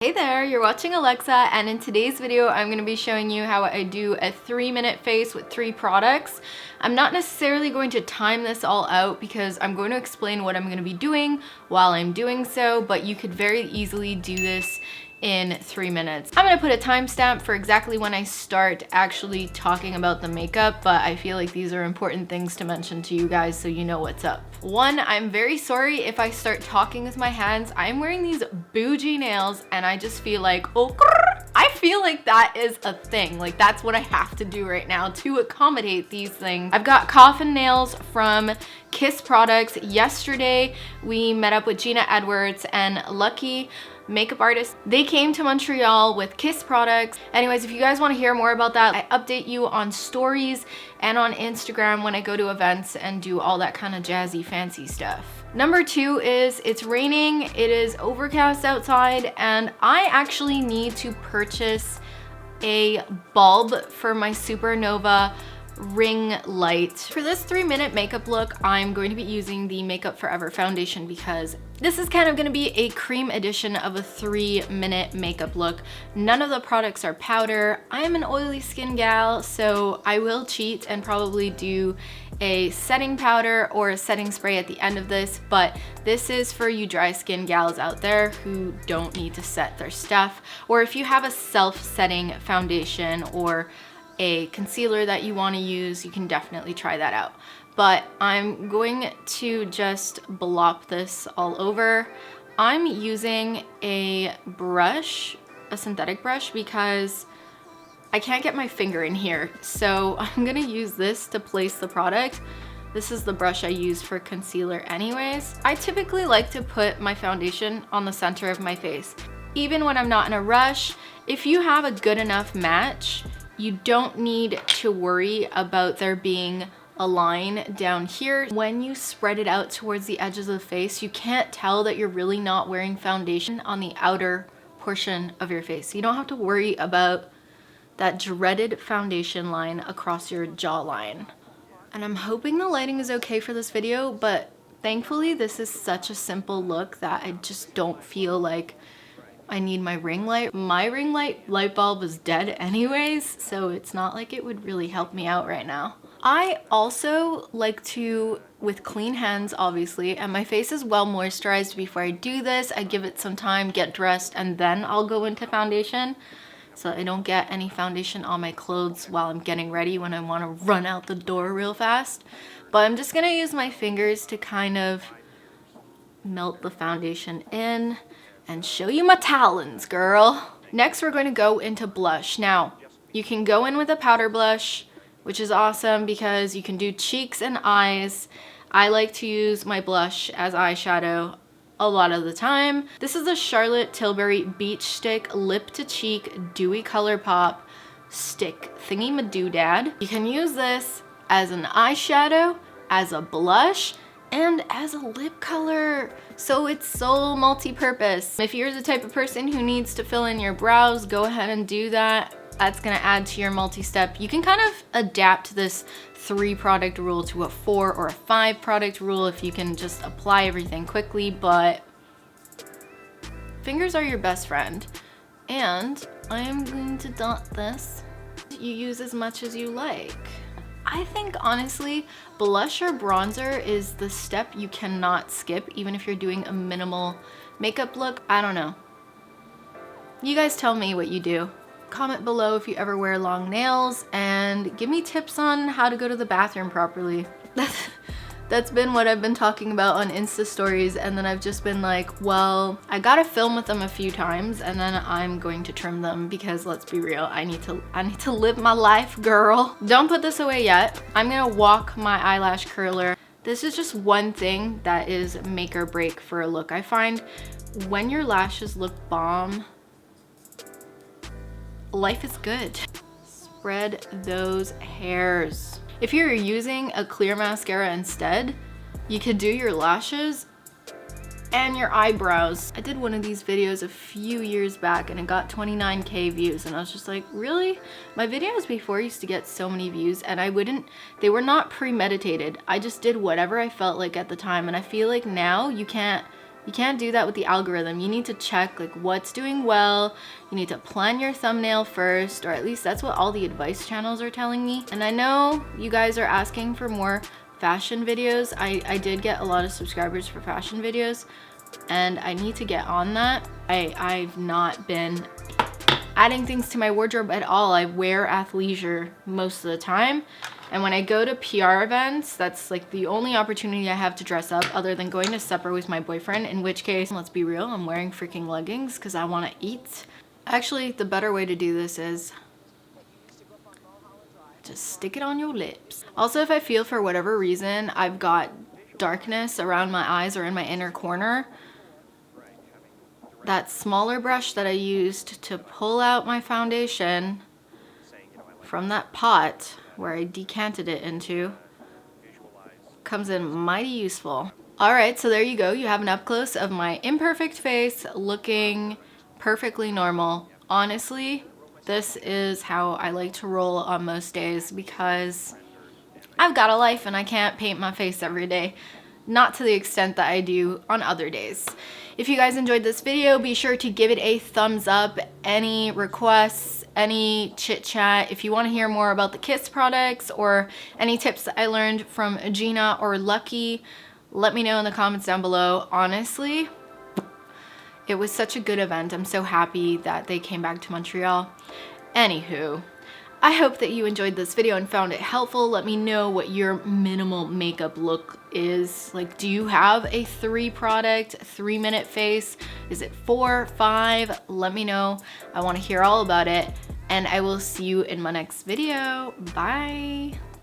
Hey there, you're watching Alexa, and in today's video I'm going to be showing you how I do a 3-minute face with 3 products. I'm not necessarily going to time this all out because I'm going to explain what I'm going to be doing while I'm doing so, but you could very easily do this in 3 minutes. I'm going to put a timestamp for exactly when I start actually talking about the makeup, but I feel like these are important things to mention to you guys so you know what's up. One, I'm very sorry if I start talking with my hands. I'm wearing these bougie nails and I just feel like, oh, I feel like that is a thing. Like that's what I have to do right now to accommodate these things. I've got coffin nails from Kiss Products. Yesterday, we met up with Gina Edwards and Lucky, makeup artist. They came to Montreal with Kiss Products. Anyways, if you guys want to hear more about that, I update you on stories and on Instagram when I go to events and do all that kind of jazzy fancy stuff. Number 2 is it's raining, it is overcast outside, and I actually need to purchase a bulb for my Supernova ring light. For this 3-minute makeup look, I'm going to be using the Makeup Forever foundation because this is kind of going to be a cream edition of a 3-minute makeup look. None of the products are powder. I am an oily skin gal, so I will cheat and probably do a setting powder or a setting spray at the end of this, but this is for you dry skin gals out there who don't need to set their stuff, or if you have a self-setting foundation or a concealer that you want to use, you can definitely try that out. But I'm going to just blop this all over. I'm using a brush, a synthetic brush, because I can't get my finger in here. So I'm gonna use this to place the product. This is the brush I use for concealer anyways. I typically like to put my foundation on the center of my face. Even when I'm not in a rush, if you have a good enough match, you don't need to worry about there being a line down here. When you spread it out towards the edges of the face, you can't tell that you're really not wearing foundation on the outer portion of your face. You don't have to worry about that dreaded foundation line across your jawline. And I'm hoping the lighting is okay for this video, but thankfully this is such a simple look that I just don't feel like I need my ring light. My ring light bulb is dead anyways, so it's not like it would really help me out right now. I also like to, with clean hands obviously, and my face is well moisturized before I do this. I give it some time, get dressed, and then I'll go into foundation, so I don't get any foundation on my clothes while I'm getting ready when I want to run out the door real fast. But I'm just gonna use my fingers to kind of melt the foundation in and show you my talons, girl. Next, we're going to go into blush. Now, you can go in with a powder blush, which is awesome because you can do cheeks and eyes. I like to use my blush as eyeshadow a lot of the time. This is the Charlotte Tilbury Beach Stick Lip to Cheek Dewy Color Pop Stick Thingy-ma-doodad. You can use this as an eyeshadow, as a blush, and as a lip color, so it's so multi-purpose. If you're the type of person who needs to fill in your brows, go ahead and do that. That's gonna add to your multi-step. You can kind of adapt this 3-product rule to a 4 or a 5-product rule if you can just apply everything quickly, but fingers are your best friend. And I am going to dot this. You use as much as you like. I think honestly, blush or bronzer is the step you cannot skip, even if you're doing a minimal makeup look. I don't know. You guys tell me what you do. Comment below if you ever wear long nails, and give me tips on how to go to the bathroom properly. That's been what I've been talking about on Insta stories, and then I've just been like, well, I gotta film with them a few times and then I'm going to trim them because let's be real, I need to live my life, girl. Don't put this away yet. I'm gonna walk my eyelash curler. This is just one thing that is make or break for a look. I find when your lashes look bomb, life is good. Spread those hairs. If you're using a clear mascara instead, you could do your lashes and your eyebrows. I did one of these videos a few years back and it got 29K views, and I was just like, really? My videos before used to get so many views and they were not premeditated. I just did whatever I felt like at the time, and I feel like now you can't You can't do that with the algorithm. You need to check like what's doing well. You need to plan your thumbnail first, or at least that's what all the advice channels are telling me. And I know you guys are asking for more fashion videos. I did get a lot of subscribers for fashion videos, and I need to get on that. I've not been adding things to my wardrobe at all. I wear athleisure most of the time. And when I go to PR events, that's like the only opportunity I have to dress up other than going to supper with my boyfriend, in which case, let's be real, I'm wearing freaking leggings because I want to eat. Actually, the better way to do this is just stick it on your lips. Also, if I feel for whatever reason I've got darkness around my eyes or in my inner corner, that smaller brush that I used to pull out my foundation from that pot where I decanted it into comes in mighty useful. All right, so there you go. You have an up close of my imperfect face looking perfectly normal. Honestly, this is how I like to roll on most days because I've got a life and I can't paint my face every day. Not to the extent that I do on other days. If you guys enjoyed this video, be sure to give it a thumbs up. Any requests, any chit chat, if you want to hear more about the Kiss products or any tips that I learned from Gina or Lucky, let me know in the comments down below. Honestly, it was such a good event. I'm so happy that they came back to Montreal. Anywho, I hope that you enjoyed this video and found it helpful. Let me know what your minimal makeup look is. Like, do you have a 3-product, 3-minute face? Is it 4, 5? Let me know. I want to hear all about it. And I will see you in my next video. Bye.